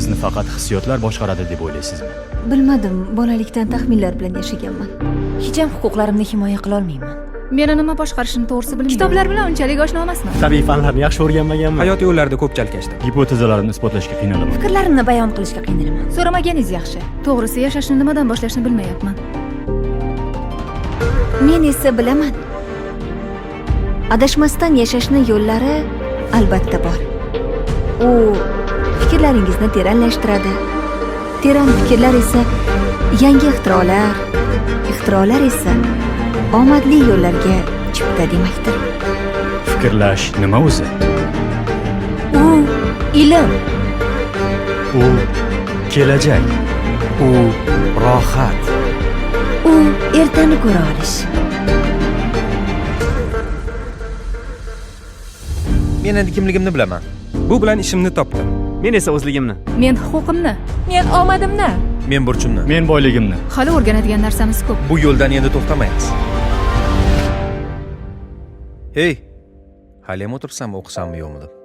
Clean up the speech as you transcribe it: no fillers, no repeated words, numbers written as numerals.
bizni faqat hissiyotlar boshqaradi deb o'ylaysizmi? Bilmadim, bolalikdan taxminlar bilan yashaganman. Hech ham huquqlarimni himoya qila olmayman. Meni nima boshqarishini to'g'risi bilmayman. Kitoblar bilan unchalik oshno emasman. Tabiiy fanlarni yaxshi o'rganmaganman. Hayot yo'llarida ko'p chalkashdim. Gipotezalarni isbotlashga qiynalaman. Fikrlarimni bayon qilishga qiynalaman. So'ramaganingiz yaxshi. To'g'risi, yashashni nimadan boshlashni bilmayapman. Men esa bilaman. Adashmasdan yashashning yo'llari albatta bor. U fikrlaringizni teranlashtiradi. Teran fikrlar esa yangi ixtirolar, ixtirolar esa omadli yo'llarga chipta demakdir. Fikrlash nima o'zi? U ilm. U kelajak. U rohat. U ertani ko'ra olish. Men endi kimligimni bilaman. Bu bilan ishimni topdim. Men esa o'zligimni. Men huquqimni, Men omadimni. Men burchimni. Men boyligimni. hali o'rganadigan narsamiz ko'p. Bu yo'ldan endi to'xtamaymiz. Hey, hali ham o'tirsammi, o'qisammi yo'qmi deb.